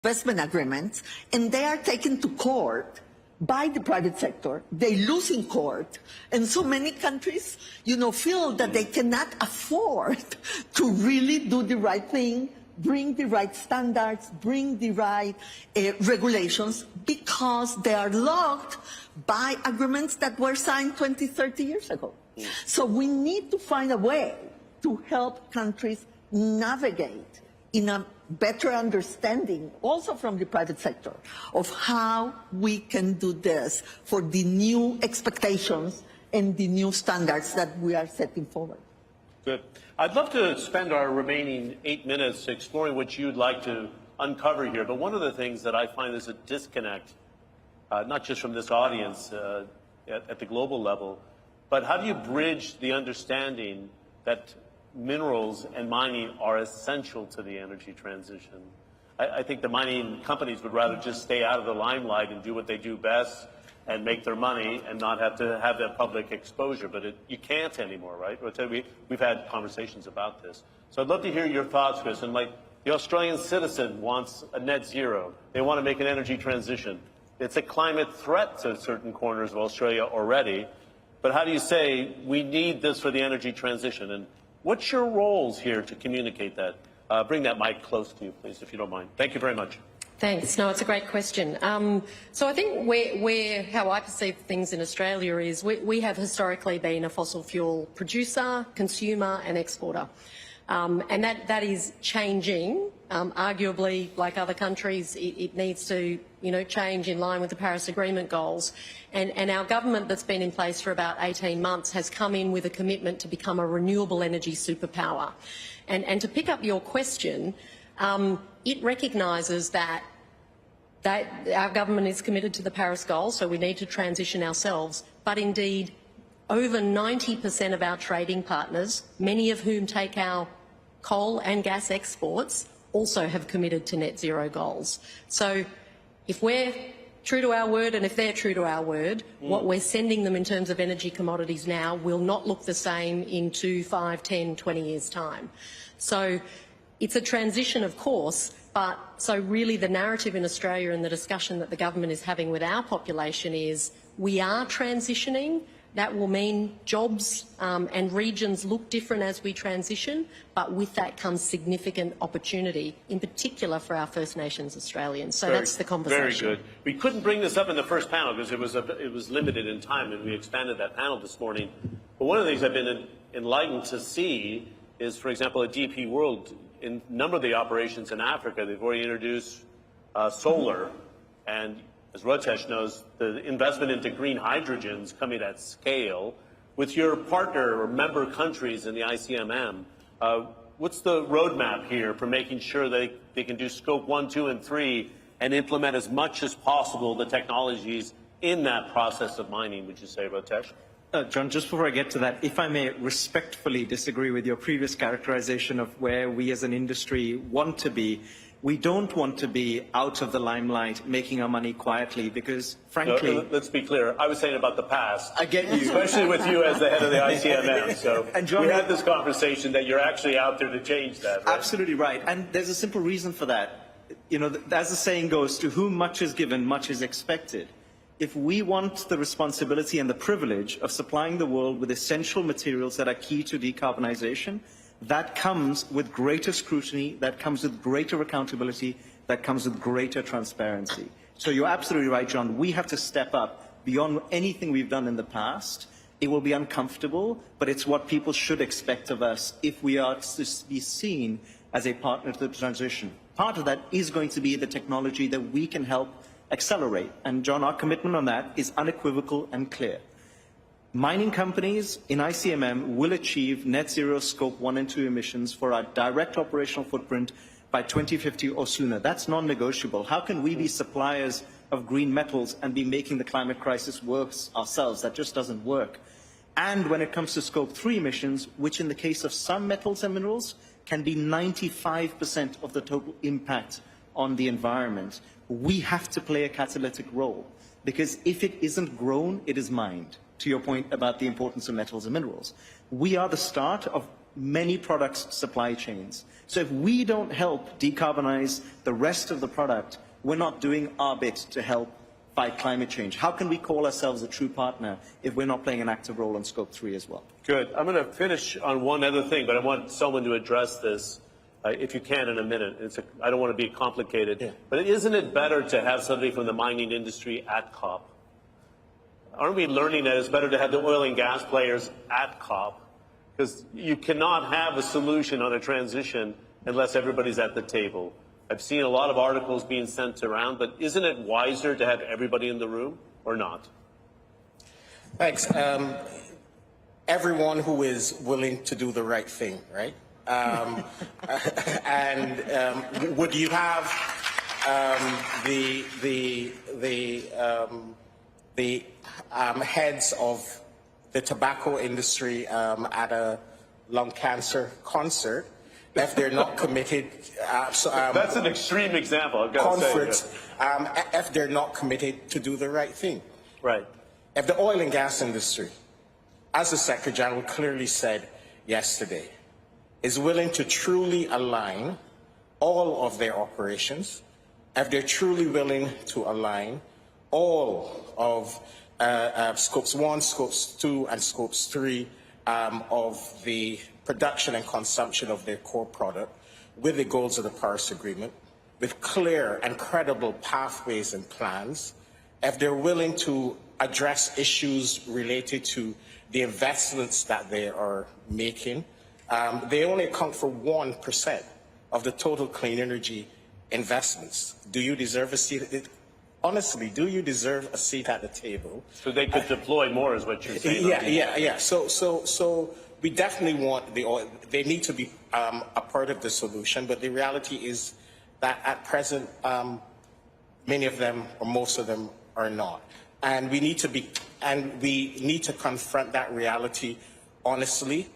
investment agreements, and they are taken to court by the private sector. They lose in court. And so many countries, feel that they cannot afford to really do the right thing, bring the right standards, bring the right regulations, because they are locked by agreements that were signed 20, 30 years ago. So we need to find a way to help countries navigate in a better understanding, also from the private sector, of how we can do this for the new expectations and the new standards that we are setting forward. Good. I'd love to spend our remaining 8 minutes exploring what you'd like to uncover here, but one of the things that I find is a disconnect, not just from this audience at the global level, but how do you bridge the understanding that minerals and mining are essential to the energy transition? I think the mining companies would rather just stay out of the limelight and do what they do best and make their money and not have to have that public exposure. But you can't anymore, right? We've had conversations about this. So I'd love to hear your thoughts, Chris. And like the Australian citizen wants a net zero. They want to make an energy transition. It's a climate threat to certain corners of Australia already. But how do you say we need this for the energy transition? And what's your roles here to communicate that? Bring that mic close to you, please, if you don't mind. Thank you very much. Thanks. No, it's a great question. So I think how I perceive things in Australia is we have historically been a fossil fuel producer, consumer and exporter. And that is changing. Arguably, like other countries, it needs to change in line with the Paris Agreement goals. And our government that's been in place for about 18 months has come in with a commitment to become a renewable energy superpower. And to pick up your question, it recognises that our government is committed to the Paris goals, so we need to transition ourselves. But indeed, over 90% of our trading partners, many of whom take our coal and gas exports, also have committed to net zero goals. So if we're true to our word and if they're true to our word, what we're sending them in terms of energy commodities now will not look the same in 2, 5, 10, 20 years' time. So it's a transition, of course, but so really the narrative in Australia and the discussion that the government is having with our population is we are transitioning. That will mean jobs and regions look different as we transition, but with that comes significant opportunity, in particular for our First Nations Australians. So that's the conversation. Very good. We couldn't bring this up in the first panel because it was limited in time, and we expanded that panel this morning. But one of the things I've been enlightened to see is, for example, at DP World, in a number of the operations in Africa, they've already introduced solar, and as Rotesh knows, the investment into green hydrogen is coming at scale. With your partner or member countries in the ICMM, what's the roadmap here for making sure they can do scope 1, 2, and 3 and implement as much as possible the technologies in that process of mining, would you say, Rotesh? John, just before I get to that, if I may respectfully disagree with your previous characterization of where we as an industry want to be. We don't want to be out of the limelight making our money quietly because, frankly... No, let's be clear. I was saying about the past. I get you. Especially with you as the head of the ICMM. So and John, we had this conversation that you're actually out there to change that, right? Absolutely right. And there's a simple reason for that. As the saying goes, to whom much is given, much is expected. If we want the responsibility and the privilege of supplying the world with essential materials that are key to decarbonization, that comes with greater scrutiny, that comes with greater accountability, that comes with greater transparency. So you're absolutely right, John. We have to step up beyond anything we've done in the past. It will be uncomfortable, but it's what people should expect of us if we are to be seen as a partner to the transition. Part of that is going to be the technology that we can help accelerate. And John, our commitment on that is unequivocal and clear. Mining companies in ICMM will achieve net zero scope 1 and 2 emissions for our direct operational footprint by 2050 or sooner. That's non-negotiable. How can we be suppliers of green metals and be making the climate crisis worse ourselves? That just doesn't work. And when it comes to scope 3 emissions, which in the case of some metals and minerals can be 95% of the total impact on the environment, we have to play a catalytic role. Because if it isn't grown, it is mined. To your point about the importance of metals and minerals. We are the start of many products supply chains. So if we don't help decarbonize the rest of the product, we're not doing our bit to help fight climate change. How can we call ourselves a true partner if we're not playing an active role on Scope 3 as well? Good. I'm going to finish on one other thing, but I want someone to address this, if you can, in a minute. I don't want to be complicated, but isn't it better to have somebody from the mining industry at COP? Aren't we learning that it's better to have the oil and gas players at COP? Because you cannot have a solution on a transition unless everybody's at the table. I've seen a lot of articles being sent around, but isn't it wiser to have everybody in the room or not? Thanks. Everyone who is willing to do the right thing, right? Would you have the heads of the tobacco industry at a lung cancer concert if they're not committed? That's an extreme example, I've got to say. If they're not committed to do the right thing. Right. If the oil and gas industry, as the Secretary General clearly said yesterday, is willing to truly align all of their operations, if they're truly willing to align all of Scopes 1, Scopes 2, and Scopes 3 of the production and consumption of their core product with the goals of the Paris Agreement, with clear and credible pathways and plans, if they're willing to address issues related to the investments that they are making, they only account for 1% of the total clean energy investments. Do you deserve a seat? Honestly, do you deserve a seat at the table? So they could deploy more, is what you're saying. Yeah. So we definitely want the oil. They need to be a part of the solution, but the reality is that at present, many of them or most of them are not. And we need to confront that reality honestly.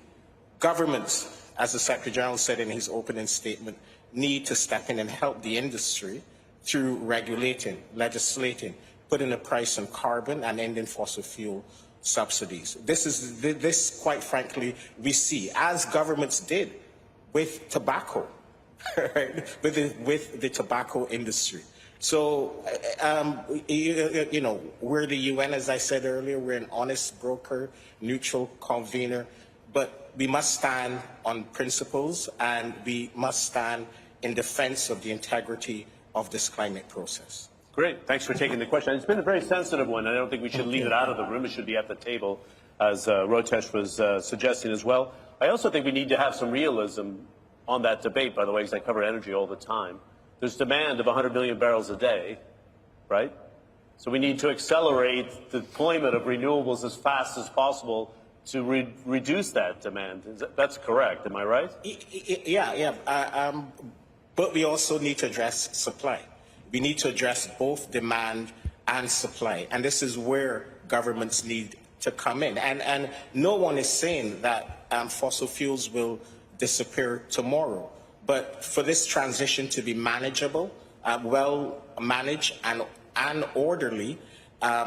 Governments, as the Secretary General said in his opening statement, need to step in and help the industry through regulating, legislating, putting a price on carbon and ending fossil fuel subsidies. This, quite frankly, we see, as governments did with tobacco, right? with the tobacco industry. So, you know, we're the UN, as I said earlier, we're an honest broker, neutral convener, but we must stand on principles and we must stand in defense of the integrity of this climate process. Great. Thanks for taking the question. It's been a very sensitive one. I don't think we should leave it out of the room. It should be at the table, as Rotesh was suggesting as well. I also think we need to have some realism on that debate, by the way, because I cover energy all the time. There's demand of 100 million barrels a day, right? So we need to accelerate the deployment of renewables as fast as possible to reduce that demand. That's correct, am I right? Yeah. But we also need to address supply. We need to address both demand and supply. And this is where governments need to come in. And no one is saying that fossil fuels will disappear tomorrow. But for this transition to be manageable, well managed and orderly,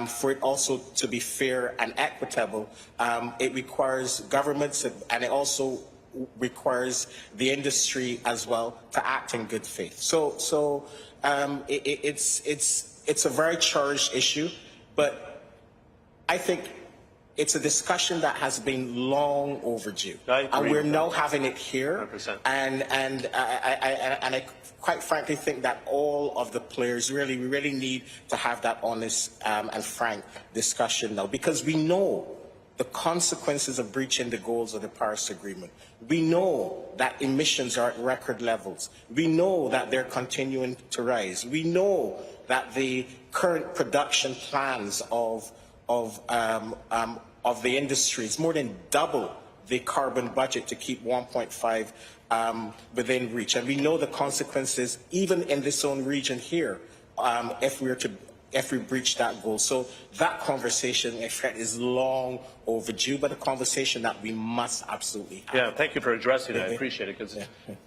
for it also to be fair and equitable, it requires governments and it also requires the industry as well to act in good faith. So it's a very charged issue, but I think it's a discussion that has been long overdue, and we're now having it here. 100%. And I quite frankly think that all of the players we really need to have that honest and frank discussion now, because we know the consequences of breaching the goals of the Paris Agreement. We know that emissions are at record levels. We know that they're continuing to rise. We know that the current production plans of the industry is more than double the carbon budget to keep 1.5 within reach. And we know the consequences, even in this own region here, if we breach that goal. So that conversation, in fact, is long overdue, but a conversation that we must absolutely have. Yeah, thank you for addressing it. I appreciate it, because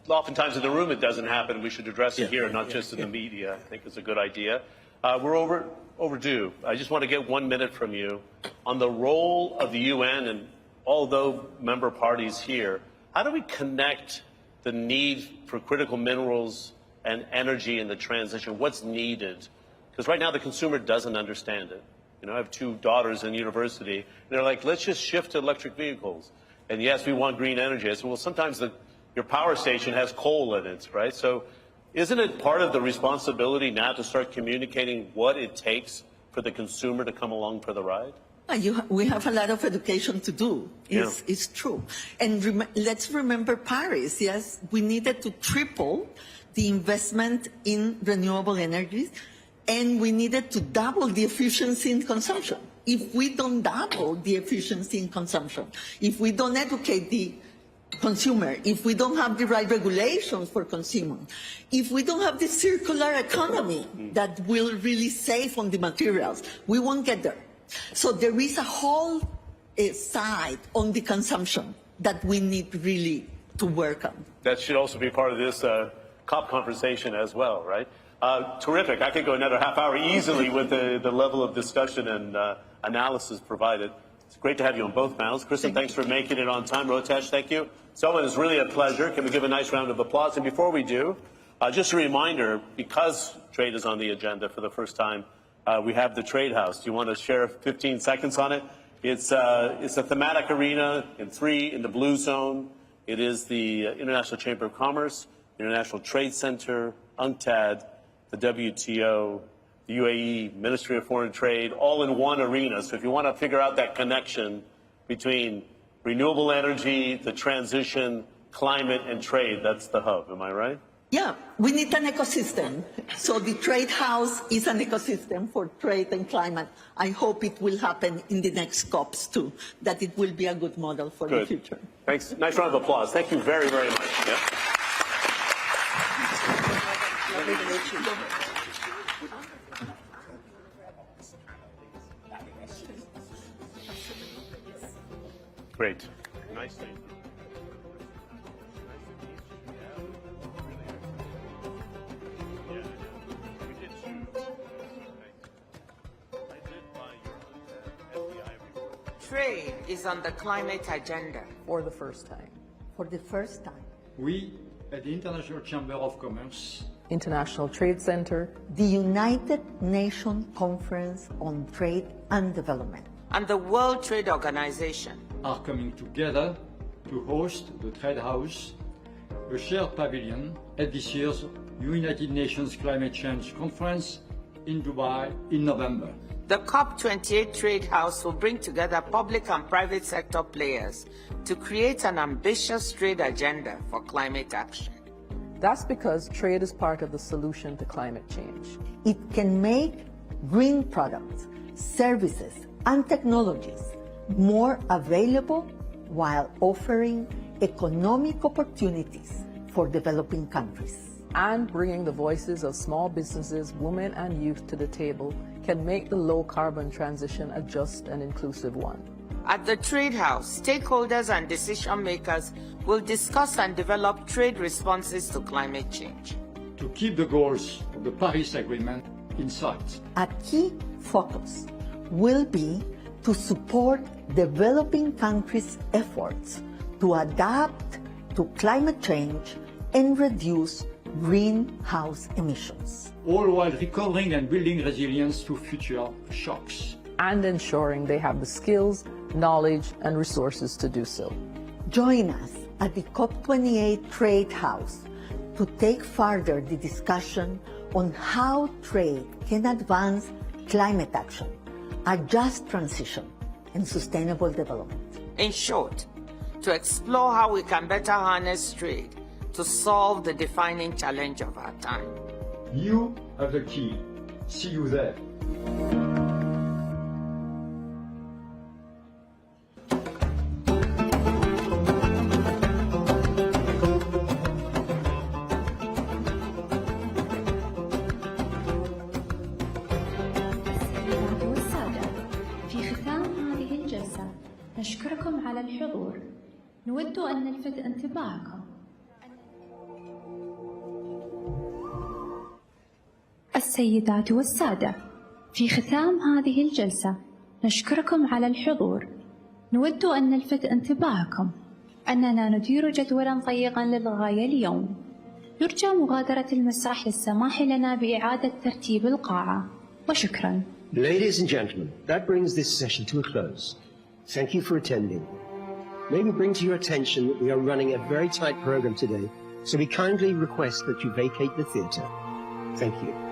oftentimes in the room it doesn't happen. We should address it here, not just in the media. I think it's a good idea. We're overdue. I just want to get 1 minute from you on the role of the UN and although member parties here how do we connect the need for critical minerals and energy in the transition? What's needed? Because right now the consumer doesn't understand it. You know, I have 2 daughters in university, and they're like, let's just shift to electric vehicles. And yes, we want green energy. I said, well, sometimes your power station has coal in it, right? So isn't it part of the responsibility now to start communicating what it takes for the consumer to come along for the ride? We have a lot of education to do. It's true. And let's remember Paris, yes? We needed to triple the investment in renewable energies, and we needed to double the efficiency in consumption. If we don't double the efficiency in consumption, if we don't educate the consumer, if we don't have the right regulations for consumers, if we don't have the circular economy that will really save on the materials, we won't get there. So there is a whole side on the consumption that we need really to work on. That should also be part of this COP conversation as well, right? Terrific. I could go another half hour easily with the level of discussion and analysis provided. It's great to have you on both panels. Kristen, thanks for making it on time. Rotesh, thank you. Selman, it's really a pleasure. Can we give a nice round of applause? And before we do, just a reminder, because trade is on the agenda for the first time, we have the Trade House. Do you want to share 15 seconds on it? It's a thematic arena in the blue zone. It is the International Chamber of Commerce, International Trade Center, UNCTAD, the WTO, the UAE, Ministry of Foreign Trade, all in one arena. So if you want to figure out that connection between renewable energy, the transition, climate, and trade, that's the hub. Am I right? Yeah, we need an ecosystem. So the Trade House is an ecosystem for trade and climate. I hope it will happen in the next COPs too, that it will be a good model for the future. Thanks. Nice round of applause. Thank you very, very much. Yeah. Great. Nice thing. Trade is on the climate agenda. For the first time. For the first time. We, at the International Chamber of Commerce, International Trade Center, The United Nations Conference on Trade and Development, and the World Trade Organization are coming together to host the Trade House, a shared pavilion at this year's United Nations Climate Change Conference in Dubai in November. The COP28 Trade House will bring together public and private sector players to create an ambitious trade agenda for climate action. that's because trade is part of the solution to climate change. It can make green products, services, and technologies more available while offering economic opportunities for developing countries. And bringing the voices of small businesses, women and youth to the table can make the low-carbon transition a just and inclusive one. At the Trade House, stakeholders and decision makers will discuss and develop trade responses to climate change. To keep the goals of the Paris Agreement in sight. A key focus will be to support developing countries' efforts to adapt to climate change and reduce greenhouse emissions. All while recovering and building resilience to future shocks. And ensuring they have the skills, knowledge, and resources to do so. Join us at the COP28 Trade House to take further the discussion on how trade can advance climate action, a just transition, and sustainable development. In short, to explore how we can better harness trade to solve the defining challenge of our time. You have the key. See you there. نشكركم على الحضور. نود أن نلفت انتباهكم. السيدات والسادة، في ختام هذه الجلسة نشكركم على الحضور. نود أن نلفت انتباهكم أننا ندير جدولا ضيقا للغاية اليوم. يرجى مغادرة المسرح للسماح لنا بإعادة ترتيب القاعة. وشكرا. Ladies and gentlemen, that brings this session to a close. Thank you for attending. May we bring to your attention that we are running a very tight program today, so we kindly request that you vacate the theatre. Thank you.